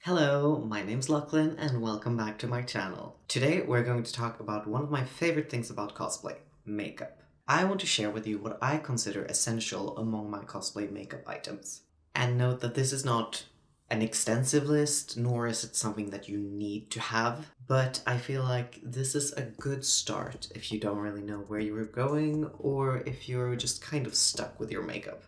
Hello, my name's Lachlan and welcome back to my channel. Today we're going to talk about one of my favorite things about cosplay, makeup. I want to share with you what I consider essential among my cosplay makeup items. And note that this is not an extensive list, nor is it something that you need to have, but I feel like this is a good start if you don't really know where you are going or if you're just kind of stuck with your makeup.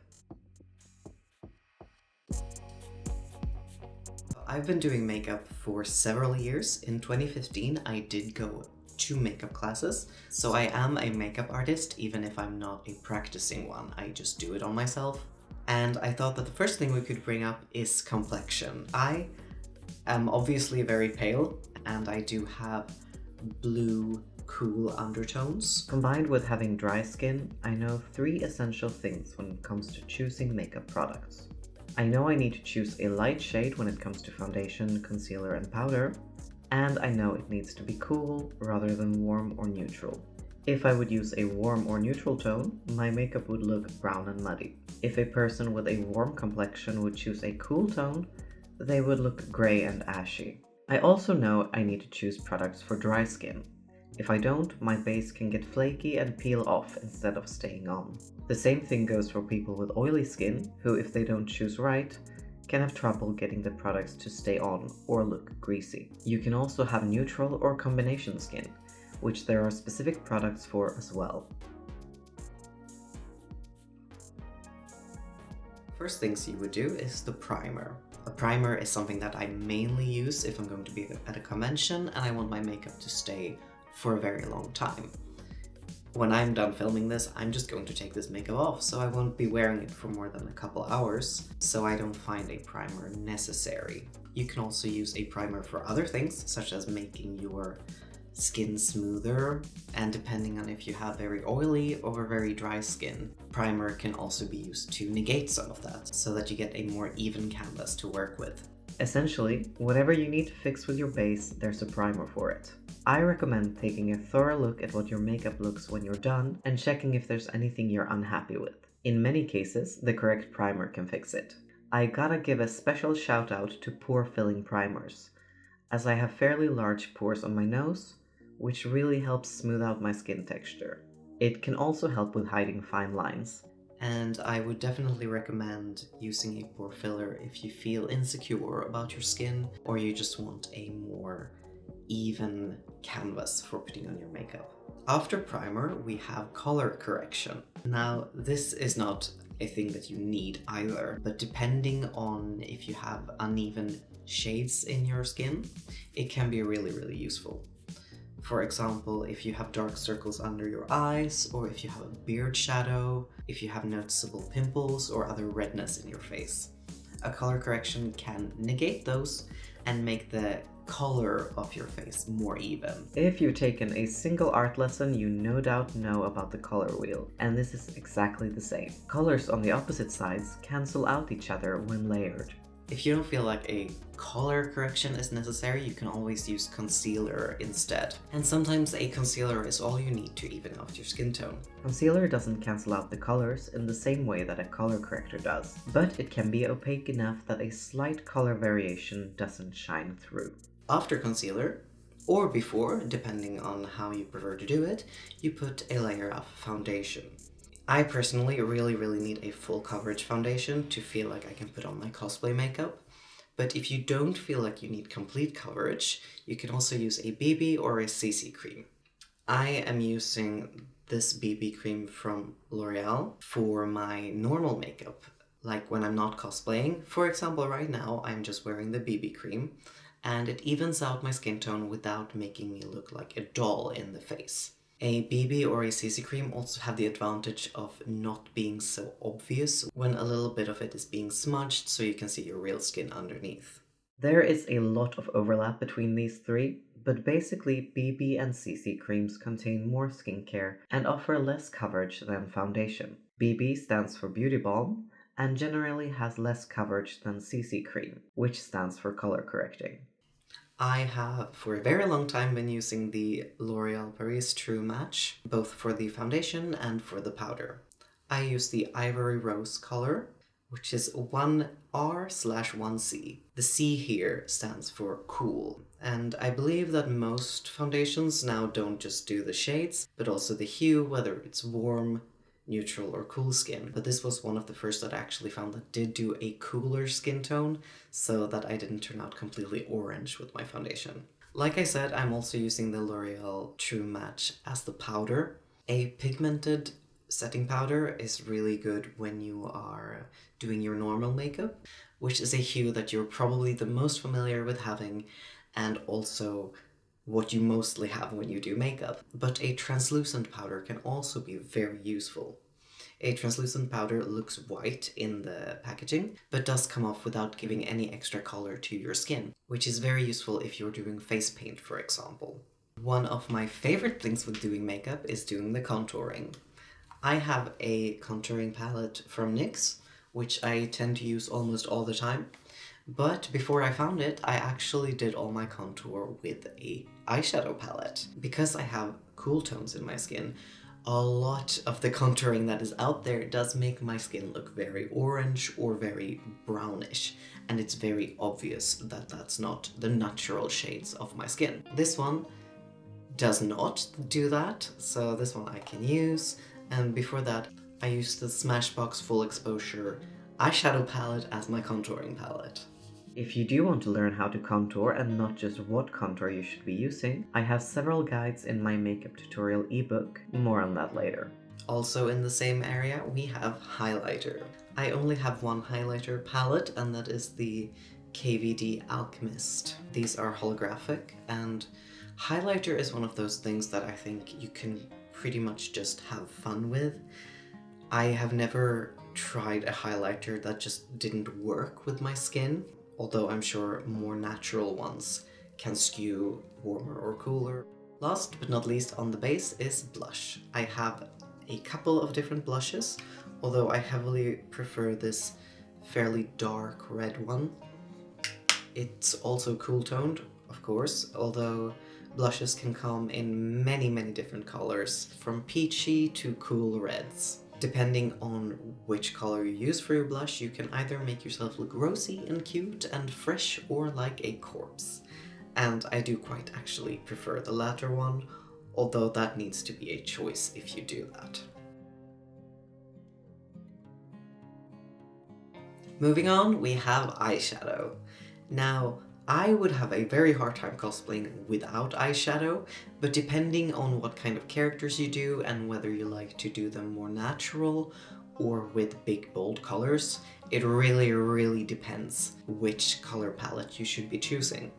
I've been doing makeup for several years. In 2015, I did go to makeup classes, so I am a makeup artist even if I'm not a practicing one. I just do it on myself. And I thought that the first thing we could bring up is complexion. I am obviously very pale, and I do have blue, cool undertones. Combined with having dry skin, I know 3 essential things when it comes to choosing makeup products. I know I need to choose a light shade when it comes to foundation, concealer, and powder, and I know it needs to be cool rather than warm or neutral. If I would use a warm or neutral tone, my makeup would look brown and muddy. If a person with a warm complexion would choose a cool tone, they would look gray and ashy. I also know I need to choose products for dry skin. If I don't, my base can get flaky and peel off instead of staying on. The same thing goes for people with oily skin, who if they don't choose right, can have trouble getting the products to stay on or look greasy. You can also have neutral or combination skin, which there are specific products for as well. First things you would do is the primer. A primer is something that I mainly use if I'm going to be at a convention and I want my makeup to stay for a very long time. When I'm done filming this, I'm just going to take this makeup off, so I won't be wearing it for more than a couple hours, so I don't find a primer necessary. You can also use a primer for other things, such as making your skin smoother, and depending on if you have very oily or very dry skin, primer can also be used to negate some of that, so that you get a more even canvas to work with. Essentially, whatever you need to fix with your base, there's a primer for it. I recommend taking a thorough look at what your makeup looks when you're done and checking if there's anything you're unhappy with. In many cases, the correct primer can fix it. I gotta give a special shout out to pore filling primers, as I have fairly large pores on my nose, which really helps smooth out my skin texture. It can also help with hiding fine lines. And I would definitely recommend using a pore filler if you feel insecure about your skin or you just want a more even canvas for putting on your makeup. After primer, we have color correction. Now, this is not a thing that you need either, but depending on if you have uneven shades in your skin, it can be really useful. For example, if you have dark circles under your eyes, or if you have a beard shadow, if you have noticeable pimples or other redness in your face. A color correction can negate those and make the color of your face more even. If you've taken a single art lesson, you no doubt know about the color wheel, and this is exactly the same. Colors on the opposite sides cancel out each other when layered. If you don't feel like a color correction is necessary, you can always use concealer instead. And sometimes a concealer is all you need to even out your skin tone. Concealer doesn't cancel out the colors in the same way that a color corrector does, but it can be opaque enough that a slight color variation doesn't shine through. After concealer, or before, depending on how you prefer to do it, you put a layer of foundation. I personally really need a full coverage foundation to feel like I can put on my cosplay makeup, but if you don't feel like you need complete coverage, you can also use a BB or a CC cream. I am using this BB cream from L'Oreal for my normal makeup, like when I'm not cosplaying. For example, right now I'm just wearing the BB cream, and it evens out my skin tone without making me look like a doll in the face. A BB or a CC cream also have the advantage of not being so obvious when a little bit of it is being smudged so you can see your real skin underneath. There is a lot of overlap between these 3, but basically BB and CC creams contain more skincare and offer less coverage than foundation. BB stands for Beauty Balm and generally has less coverage than CC cream, which stands for color correcting. I have for a very long time been using the L'Oreal Paris True Match, both for the foundation and for the powder. I use the Ivory Rose color, which is 1R/1C. The C here stands for cool, and I believe that most foundations now don't just do the shades, but also the hue, whether it's warm, neutral, or cool skin. But this was one of the first that I actually found that did do a cooler skin tone, so that I didn't turn out completely orange with my foundation. Like I said, I'm also using the L'Oreal True Match as the powder. A pigmented setting powder is really good when you are doing your normal makeup, which is a hue that you're probably the most familiar with having, and also what you mostly have when you do makeup. But a translucent powder can also be very useful. A translucent powder looks white in the packaging, but does come off without giving any extra color to your skin, which is very useful if you're doing face paint, for example. One of my favorite things with doing makeup is doing the contouring. I have a contouring palette from NYX, which I tend to use almost all the time. But before I found it, I actually did all my contour with a eyeshadow palette. Because I have cool tones in my skin, a lot of the contouring that is out there does make my skin look very orange or very brownish, and it's very obvious that that's not the natural shades of my skin. This one does not do that, so this one I can use, and before that I used the Smashbox Full Exposure eyeshadow palette as my contouring palette. If you do want to learn how to contour and not just what contour you should be using, I have several guides in my makeup tutorial ebook, more on that later. Also in the same area we have highlighter. I only have one highlighter palette, and that is the KVD Alchemist. These are holographic, and highlighter is one of those things that I think you can pretty much just have fun with. I have never tried a highlighter that just didn't work with my skin, although I'm sure more natural ones can skew warmer or cooler. Last but not least on the base is blush. I have a couple of different blushes, although I heavily prefer this fairly dark red one. It's also cool toned, of course, although blushes can come in many different colors, from peachy to cool reds. Depending on which color you use for your blush, you can either make yourself look rosy and cute and fresh, or like a corpse. And I do quite actually prefer the latter one, although that needs to be a choice if you do that. Moving on, we have eyeshadow. Now, I would have a very hard time cosplaying without eyeshadow, but depending on what kind of characters you do and whether you like to do them more natural or with big bold colors, it really depends which color palette you should be choosing.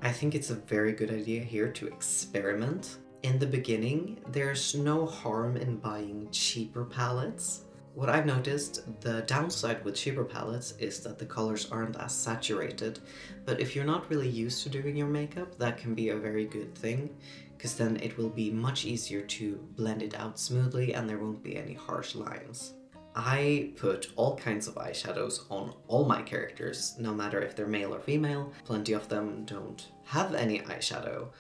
I think it's a very good idea here to experiment. In the beginning, there's no harm in buying cheaper palettes. What I've noticed, the downside with cheaper palettes is that the colors aren't as saturated, but if you're not really used to doing your makeup, that can be a very good thing, because then it will be much easier to blend it out smoothly and there won't be any harsh lines. I put all kinds of eyeshadows on all my characters, no matter if they're male or female. Plenty of them don't have any eyeshadow,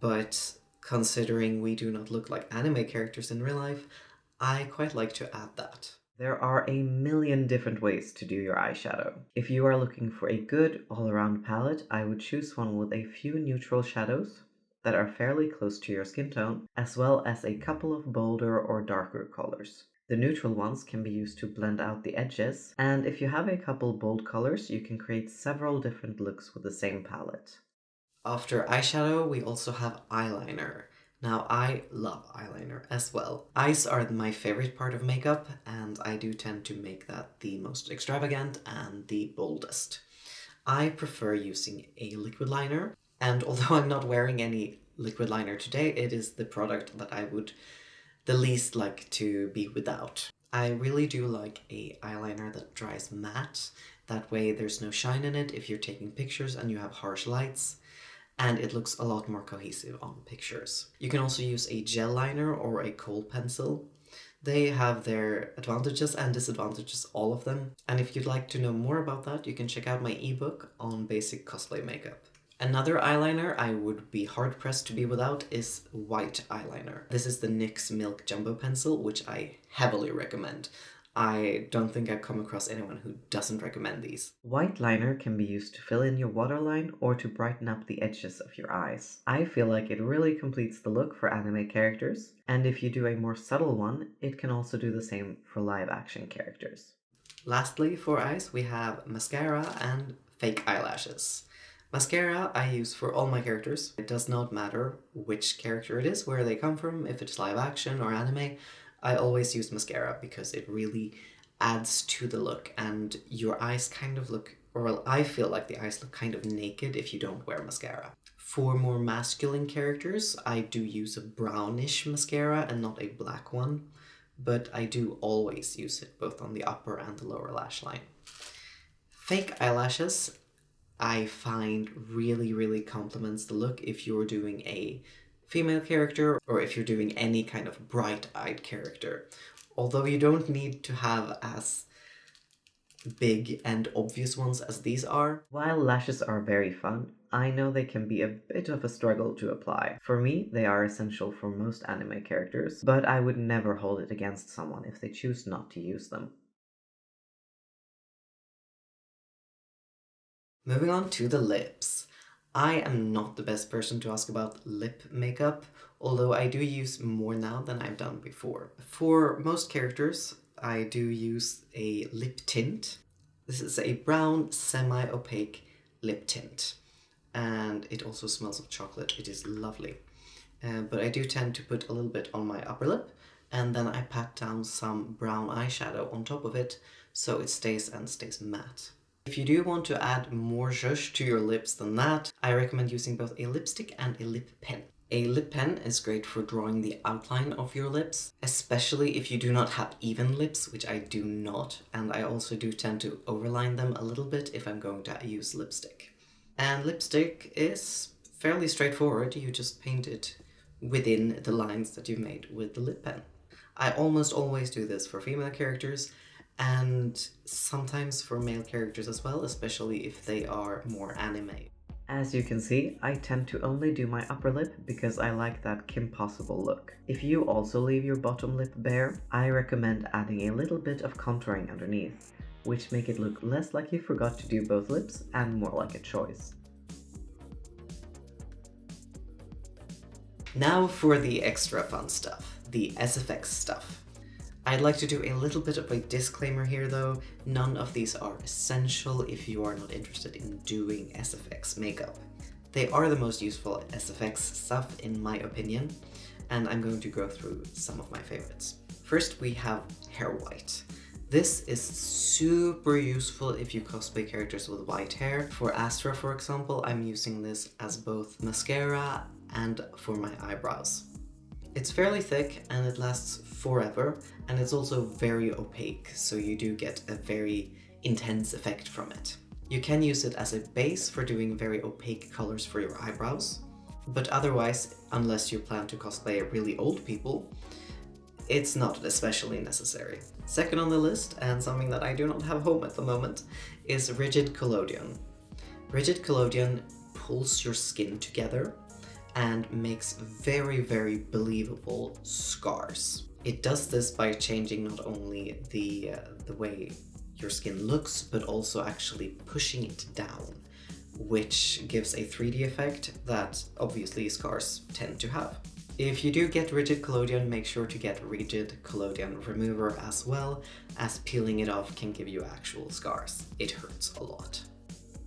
but considering we do not look like anime characters in real life, I quite like to add that. There are a million different ways to do your eyeshadow. If you are looking for a good all-around palette, I would choose one with a few neutral shadows that are fairly close to your skin tone, as well as a couple of bolder or darker colors. The neutral ones can be used to blend out the edges, and if you have a couple bold colors, you can create several different looks with the same palette. After eyeshadow, we also have eyeliner. Now, I love eyeliner as well. Eyes are my favorite part of makeup, and I do tend to make that the most extravagant and the boldest. I prefer using a liquid liner, and although I'm not wearing any liquid liner today, it is the product that I would the least like to be without. I really do like a eyeliner that dries matte. That way there's no shine in it if you're taking pictures and you have harsh lights, and it looks a lot more cohesive on pictures. You can also use a gel liner or a kohl pencil. They have their advantages and disadvantages, all of them. And if you'd like to know more about that, you can check out my ebook on basic cosplay makeup. Another eyeliner I would be hard-pressed to be without is white eyeliner. This is the NYX Milk Jumbo Pencil, which I heavily recommend. I don't think I've come across anyone who doesn't recommend these. White liner can be used to fill in your waterline or to brighten up the edges of your eyes. I feel like it really completes the look for anime characters, and if you do a more subtle one, it can also do the same for live action characters. Lastly, for eyes, we have mascara and fake eyelashes. Mascara I use for all my characters. It does not matter which character it is, where they come from, if it's live action or anime. I always use mascara because it really adds to the look, and your eyes kind of look, or well, I feel like the eyes look kind of naked if you don't wear mascara. For more masculine characters, I do use a brownish mascara and not a black one, but I do always use it both on the upper and the lower lash line. Fake eyelashes, I find really complements the look if you're doing a female character or if you're doing any kind of bright-eyed character. Although you don't need to have as big and obvious ones as these are. While lashes are very fun, I know they can be a bit of a struggle to apply. For me, they are essential for most anime characters, but I would never hold it against someone if they choose not to use them. Moving on to the lips. I am not the best person to ask about lip makeup, although I do use more now than I've done before. For most characters, I do use a lip tint. This is a brown, semi-opaque lip tint, and it also smells of chocolate. It is lovely. But I do tend to put a little bit on my upper lip, and then I pat down some brown eyeshadow on top of it, so it stays matte. If you do want to add more zhuzh to your lips than that, I recommend using both a lipstick and a lip pen. A lip pen is great for drawing the outline of your lips, especially if you do not have even lips, which I do not, and I also do tend to overline them a little bit if I'm going to use lipstick. And lipstick is fairly straightforward, you just paint it within the lines that you've made with the lip pen. I almost always do this for female characters, and sometimes for male characters as well, especially if they are more anime. As you can see, I tend to only do my upper lip because I like that Kim Possible look. If you also leave your bottom lip bare, I recommend adding a little bit of contouring underneath, which make it look less like you forgot to do both lips and more like a choice. Now for the extra fun stuff, the SFX stuff. I'd like to do a little bit of a disclaimer here though, none of these are essential if you are not interested in doing SFX makeup. They are the most useful SFX stuff in my opinion, and I'm going to go through some of my favorites. First we have hair white. This is super useful if you cosplay characters with white hair. For Astra, for example, I'm using this as both mascara and for my eyebrows. It's fairly thick and it lasts forever, and it's also very opaque, so you do get a very intense effect from it. You can use it as a base for doing very opaque colors for your eyebrows, but otherwise, unless you plan to cosplay really old people, it's not especially necessary. Second on the list, and something that I do not have home at the moment, is rigid collodion. Rigid collodion pulls your skin together and makes very believable scars. It does this by changing not only the way your skin looks, but also actually pushing it down, which gives a 3D effect that obviously scars tend to have. If you do get rigid collodion, make sure to get rigid collodion remover as well, as peeling it off can give you actual scars. It hurts a lot.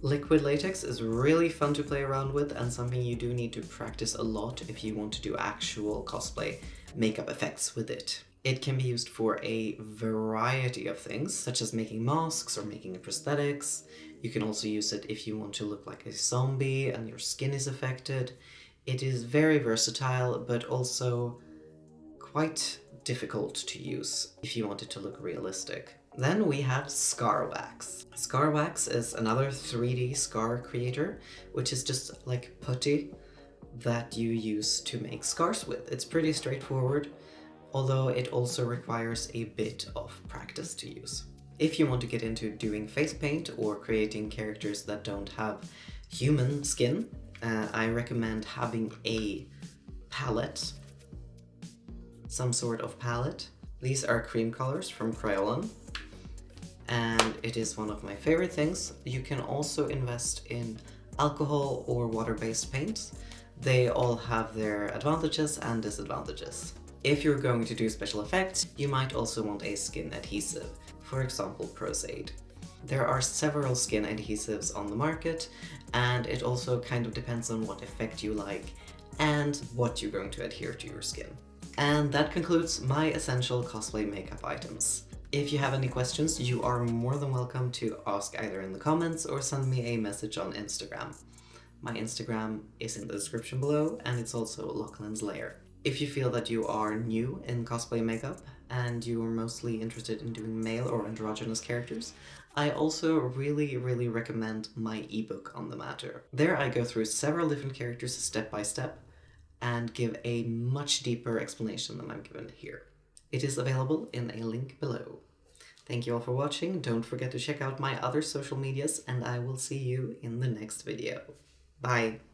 Liquid latex is really fun to play around with and something you do need to practice a lot if you want to do actual cosplay makeup effects with it. It can be used for a variety of things, such as making masks or making prosthetics. You can also use it if you want to look like a zombie and your skin is affected. It is very versatile, but also quite difficult to use if you want it to look realistic. Then we have Scar Wax. Scar Wax is another 3D scar creator, which is just like putty that you use to make scars with. It's pretty straightforward, although it also requires a bit of practice to use. If you want to get into doing face paint or creating characters that don't have human skin, I recommend having a palette, some sort of palette. These are cream colors from Crayolan. and it is one of my favorite things. You can also invest in alcohol or water-based paints. They all have their advantages and disadvantages. If you're going to do special effects, you might also want a skin adhesive, for example Prozaid. There are several skin adhesives on the market, and it also kind of depends on what effect you like and what you're going to adhere to your skin. And that concludes my essential cosplay makeup items. If you have any questions, you are more than welcome to ask either in the comments or send me a message on Instagram. My Instagram is in the description below, and it's also Lachlan's Lair. If you feel that you are new in cosplay makeup and you are mostly interested in doing male or androgynous characters, I also really recommend my ebook on the matter. There I go through several different characters step by step and give a much deeper explanation than I'm given here. It is available in a link below. Thank you all for watching. Don't forget to check out my other social medias, and I will see you in the next video. Bye!